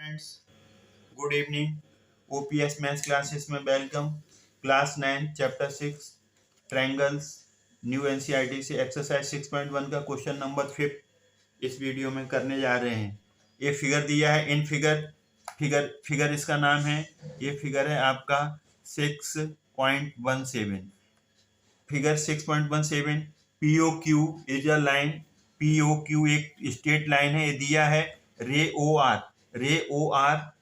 Friends, good evening. OPS maths classes में welcome. Class 9 chapter 6 triangles new NCERT से exercise 6.1 का question number 5 इस video में करने जा रहे हैं। ये फिगर दिया है, इन फिगर इसका नाम है, ये फिगर है आपका 6.17। Figure 6.17 POQ is a line. POQ एक स्ट्रेट लाइन है, ये दिया है। रे ओ आर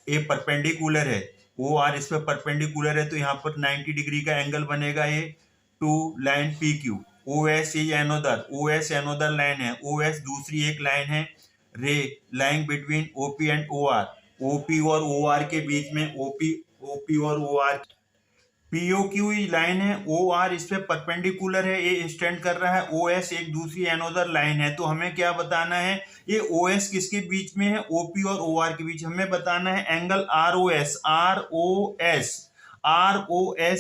ए परपेंडिकुलर है, ओ आर इस पर परपेंडिकुलर है, तो यहाँ पर 90 डिग्री का एंगल बनेगा ये two line PQ। OS is another line है, OS दूसरी एक लाइन है। Ray line between OP and OR, OP और OR के बीच में, OP और OR POQ लाइन है, OR इस पे परपेंडिकुलर है, ये स्टैंड कर रहा है। OS एक दूसरी एनोदर लाइन है, तो हमें क्या बताना है, ये OS किसके बीच में है, OP और OR के बीच। हमें बताना है एंगल ROS।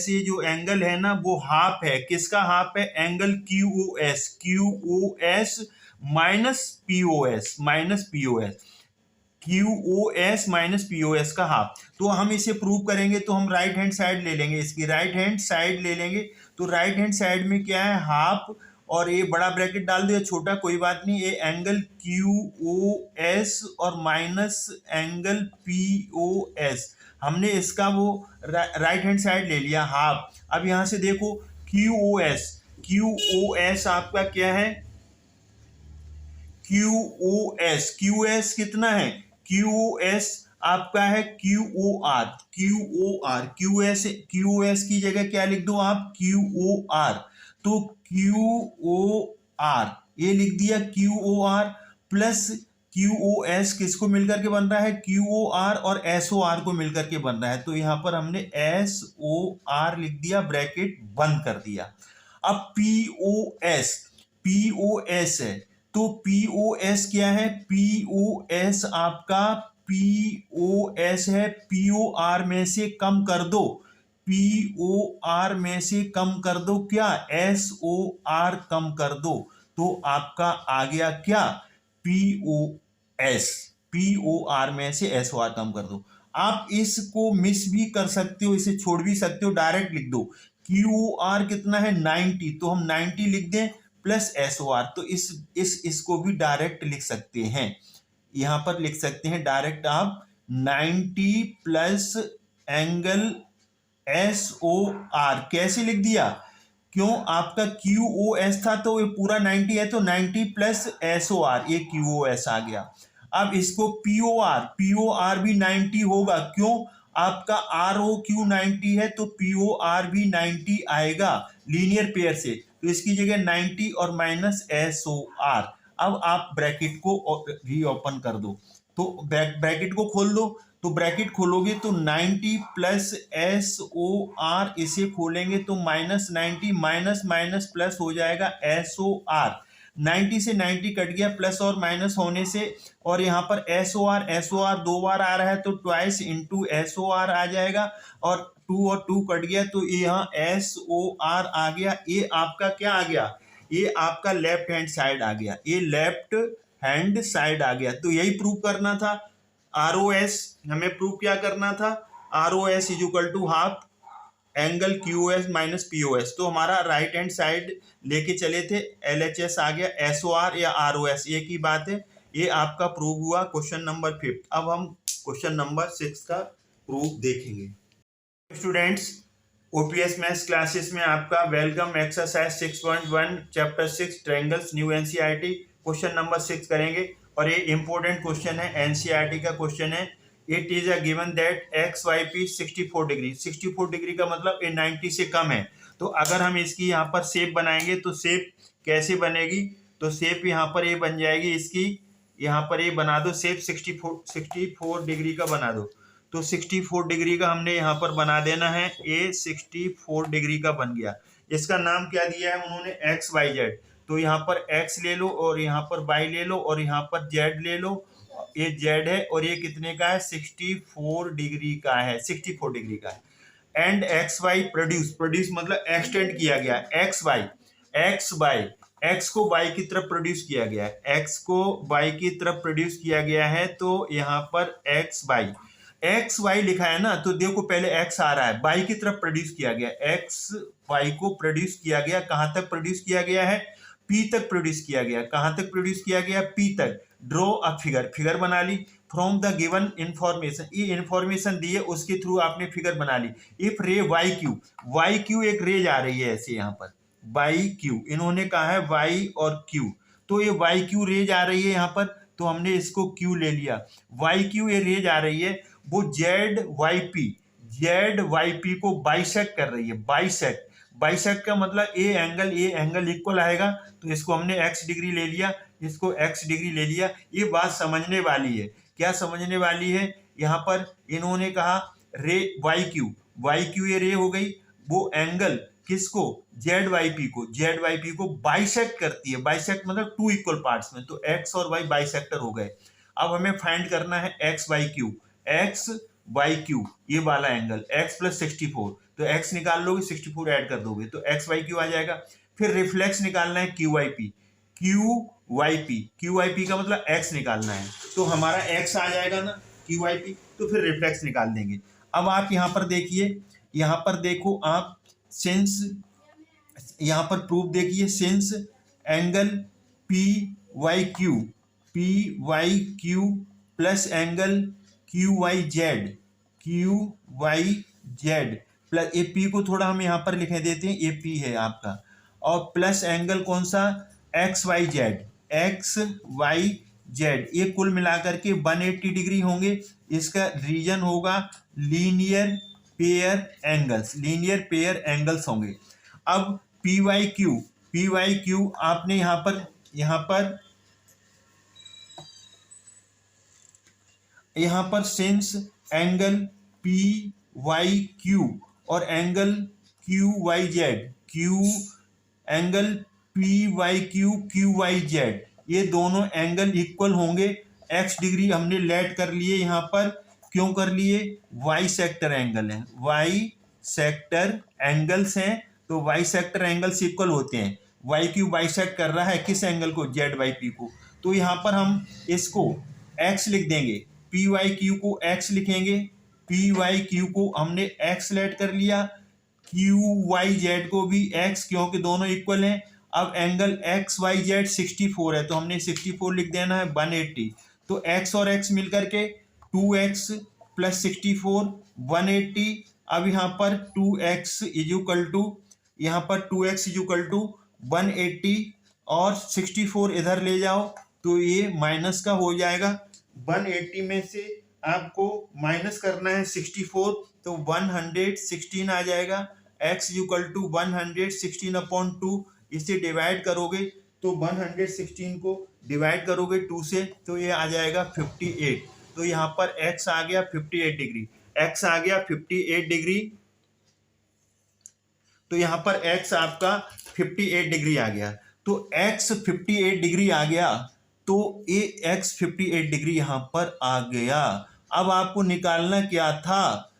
ये जो एंगल है ना, वो हाफ है, किसका हाफ है, एंगल QOS माइनस POS का हाफ। तो हम इसे प्रूव करेंगे, तो हम राइट हैंड साइड ले लेंगे, इसकी राइट हैंड साइड ले लेंगे। तो राइट हैंड साइड में क्या है, हाफ, और ये बड़ा ब्रैकेट डाल दो या छोटा कोई बात नहीं, ये एंगल QOS और माइनस एंगल POS। हमने इसका वो राइट हैंड साइड ले लिया, हाफ। अब यहां से देखो QOS आपका क्या है, QOS कितना है, QOS आपका है QOS की जगह क्या लिख दो आप, QOR। तो QOR ये लिख दिया, QOR प्लस QOS किसको मिलकर के बन रहा है, QOR और SOR को मिलकर के बन रहा है, तो यहां पर हमने SOR लिख दिया, ब्रैकेट बंद कर दिया। अब POS है, तो POS क्या है, POS आपका POS है, POR में से कम कर दो, POR में से कम कर दो क्या, SOR कम कर दो, तो आपका आ गया क्या, POR में से SOR कम कर दो। आप इसको मिस भी कर सकते हो, इसे छोड़ भी सकते हो, डायरेक्ट लिख दो। QOR कितना है 90, तो हम 90 लिख दें प्लस SOR, तो इसको भी डायरेक्ट लिख सकते हैं, यहां पर लिख सकते हैं डायरेक्ट आप 90 प्लस एंगल SOR। कैसे लिख दिया, क्यों, आपका QOS था तो ये पूरा 90 है, तो 90 प्लस SOR, ये QOS आ गया। अब इसको POR भी 90 होगा, क्यों, आपका ROQ 90 है, तो POR भी 90 आएगा लीनियर पेयर से, तो इसकी जगह 90 और माइनस SOR। अब आप ब्रैकेट को रीओपन कर दो, तो ब्रैकेट को खोल दो, तो ब्रैकेट खोलोगे तो 90 प्लस SOR, इसे खोलेंगे तो माइनस 90, माइनस माइनस प्लस हो जाएगा SOR। 90 से 90 कट गया, प्लस और माइनस होने से, और यहाँ पर SOR दो बार आ रहा है, तो ट्वाइस इंटू SOR आ जाएगा, और 2 और 2 कट गया, तो यहाँ SOR आ गया। ये आपका क्या आ गया, ये आपका लेफ्ट हैंड साइड आ गया, ये लेफ्ट हैंड साइड आ गया। तो यही प्रूव करना था, ROS हमें प्रूव क्या करना था, ROS is equal to half angle QOS minus POS। तो हमारा राइट हैंड साइड लेके चले थे, LHS आ गया, SOR या ROS एक ही बात है। ये आपका प्रूव हुआ क्वेश्चन नंबर 5। अब हम क्वेश्चन नंबर 6 का प्रूफ देखेंगे। स्टूडेंट्स, ओपीएस मैथ्स क्लासेस में आपका welcome. Exercise 6.1 chapter 6 triangles new NCERT question number 6 करेंगे, और ये इंपॉर्टेंट क्वेश्चन है, एनसीईआरटी का क्वेश्चन है। It is a given that XYP 64 degree, 64 degree का मतलब ये 90 से कम है। तो अगर हम इसकी यहाँ पर शेप बनाएंगे, तो शेप कैसे बनेगी, तो शेप यहाँ पर ये बन जाएगी, इसकी यहाँ पर ये बना दो शेप, 64 डिग्री का बना दो। तो 64 डिग्री का हमने यहाँ पर बना देना है, ये 64 डिग्री का बन गया। इसका नाम क्या दिया है उन्होंने, XYZ। तो यहाँ पर X ले लो, और यहाँ पर Y ले लो, और यहाँ पर Z ले लो, ये Z है, और ये कितने का है, 64 डिग्री का है, 64 डिग्री का है। एंड XY प्रोड्यूस मतलब एक्सटेंड किया गया, XY एक्स को वाई की तरफ प्रोड्यूस किया गया है, एक्स को वाई की तरफ प्रोड्यूस किया गया है, तो यहाँ पर एक्स वाई लिखा है ना, तो देखो पहले एक्स आ रहा है, वाई की तरफ प्रोड्यूस किया गया, एक्स वाई को प्रोड्यूस किया गया, कहां तक प्रोड्यूस किया गया है, पी तक प्रोड्यूस किया गया, कहां तक प्रोड्यूस किया गया, पी तक। ड्रॉ अ फिगर बना ली फ्रॉम द गिवन इंफॉर्मेशन, ये इंफॉर्मेशन दी है उसके थ्रू आपने फिगर बना ली। इफ रे वाई क्यू एक रेज आ रही है ऐसे, यहाँ पर वाई क्यू इन्होंने कहा है वाई और क्यू, तो ये वाई क्यू रेज आ रही है यहाँ पर, तो हमने इसको क्यू ले लिया। वाई क्यू ये रेज आ रही है, वो जेड वाई पी को बाइसेक्ट कर रही है। बाइसेक्ट का मतलब ए एंगल इक्वल आएगा, तो इसको हमने एक्स डिग्री ले लिया, इसको एक्स डिग्री ले लिया। ये बात समझने वाली है, क्या समझने वाली है, यहाँ पर इन्होंने कहा रे वाई क्यू ये रे हो गई, वो एंगल किसको, जेड वाई पी को बाइसेक्ट करती है। बाइसेक्ट मतलब टू इक्वल पार्ट्स में, तो एक्स और वाई बाइसेक्टर हो गए। अब हमें फाइंड करना है एक्स वाई क्यू ये वाला एंगल, एक्स प्लस 64, तो एक्स निकाल लोगे 64 ऐड कर दोगे तो एक्स वाई क्यू आ जाएगा। फिर रिफ्लेक्स निकालना है क्यू वाई पी का मतलब एक्स निकालना है, तो हमारा एक्स आ जाएगा ना क्यू वाई पी, तो फिर रिफ्लेक्स निकाल देंगे। अब आप यहाँ पर देखिए, यहाँ पर देखो आप, सिंस यहाँ पर प्रूफ देखिए, since angle P Y Q plus angle Q Y Z plus A P को थोड़ा हम यहाँ पर लिखे देते हैं, ए पी है आपका, और प्लस एंगल कौन सा, एक्स वाई जेड, ये कुल मिलाकर के 180 डिग्री होंगे। इसका रीजन होगा लीनियर पेयर एंगल्स होंगे। अब पी वाई क्यू आपने यहाँ पर since angle P Y Q और एंगल क्यू वाई जेड ये दोनों एंगल इक्वल होंगे। एक्स डिग्री हमने लेट कर लिए यहाँ पर, क्यों कर लिए, वाई सेक्टर एंगल्स हैं, तो वाई सेक्टर एंगल्स इक्वल होते हैं। वाई क्यू बाइसेक्ट कर रहा है किस एंगल को, जेड वाई पी को, तो यहाँ पर हम इसको एक्स लिख देंगे, पी वाई क्यू को एक्स लिखेंगे, पी वाई क्यू को हमने एक्स लेट कर लिया, क्यू वाई जेड को भी एक्स, क्योंकि दोनों इक्वल हैं। अब एंगल एक्स वाई जेड 64 है, तो हमने 64 लिख देना है 180, तो एक्स और एक्स मिलकर के 2x प्लस 64 180। अब यहाँ पर 2x इजुकल टू 180 और 64 इधर ले जाओ तो ये माइनस का हो जाएगा। 180 में से आपको माइनस करना है 64, तो 116 आ जाएगा। x इक्वल टू 116/2, इसे डिवाइड करोगे तो 116 को डिवाइड करोगे 2 से, तो ये आ जाएगा 58। तो यहाँ पर x आ गया 58 डिग्री, तो यहाँ पर x आपका 58 डिग्री आ गया। तो x 58 डिग्री आ गया, तो ये x 58 डिग्री यहाँ पर आ गया। अब आपको निकालना क्या था,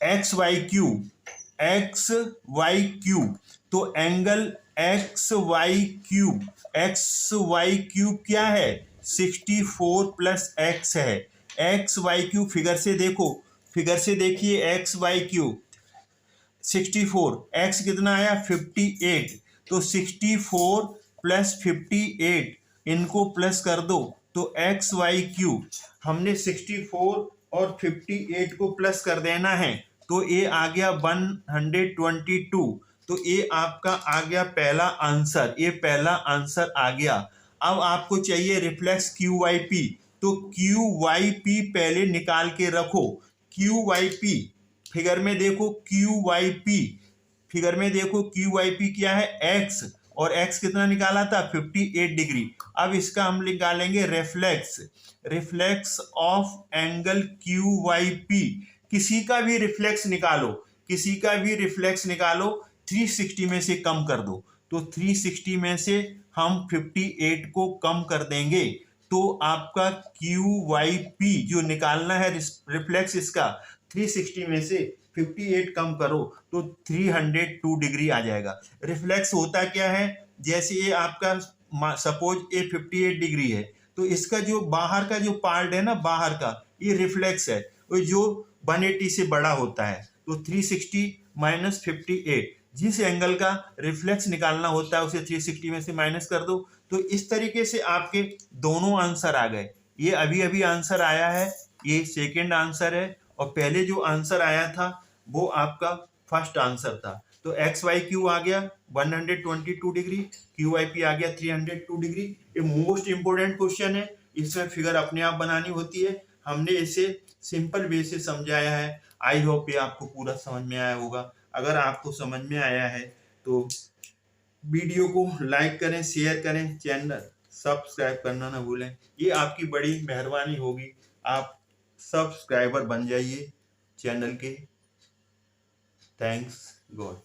एक्स वाई क्यू, तो एंगल एक्स वाई क्यू क्या है, 64 प्लस एक्स है। एक्स वाई क्यू फिगर से देखिए, एक्स वाई क्यू 64, एक्स कितना आया 58, तो 64 प्लस 58 इनको प्लस कर दो, तो एक्स वाई क्यू हमने 64 और 58 को प्लस कर देना है, तो ये आ गया 122। तो ये आपका आ गया पहला आंसर आ गया। अब आपको चाहिए रिफ्लेक्स क्यू वाई पी, तो क्यू वाई पी पहले निकाल के रखो। क्यू वाई पी फिगर में देखो, क्यू वाई पी क्या है, एक्स, और एक्स कितना निकाला था 58 डिग्री। अब इसका हम निकालेंगे reflex of angle Q Y P. किसी का भी रिफ्लेक्स निकालो, 360 में से कम कर दो, तो 360 में से हम 58 को कम कर देंगे, तो आपका क्यू वाई पी जो निकालना है रिफ्लेक्स, इसका 360 में से 58 कम करो तो 302 डिग्री आ जाएगा। रिफ्लेक्स होता क्या है, जैसे ये आपका सपोज ये 58 डिग्री है, तो इसका जो बाहर का जो पार्ट है ना, बाहर का ये रिफ्लेक्स है, वो जो 180 से बड़ा होता है। तो 360 माइनस 58, जिस एंगल का रिफ्लेक्स निकालना होता है उसे 360 में से माइनस कर दो। तो इस तरीके से आपके दोनों आंसर आ गए। ये अभी अभी आंसर आया है, ये सेकेंड आंसर है, और पहले जो आंसर आया था वो आपका फर्स्ट आंसर था। तो एक्स वाई क्यू आ गया 122 डिग्री, क्यू वाई पी आ गया 302 डिग्री। ये मोस्ट इंपोर्टेंट क्वेश्चन है, इसमें फिगर अपने आप बनानी होती है। हमने इसे सिंपल वे से समझाया है। आई होप ये आपको पूरा समझ में आया होगा। अगर आपको समझ में आया है तो वीडियो को लाइक करें, शेयर करें, चैनल सब्सक्राइब करना ना भूलें। ये आपकी बड़ी मेहरबानी होगी, आप सब्सक्राइबर बन जाइए चैनल के। Thanks God.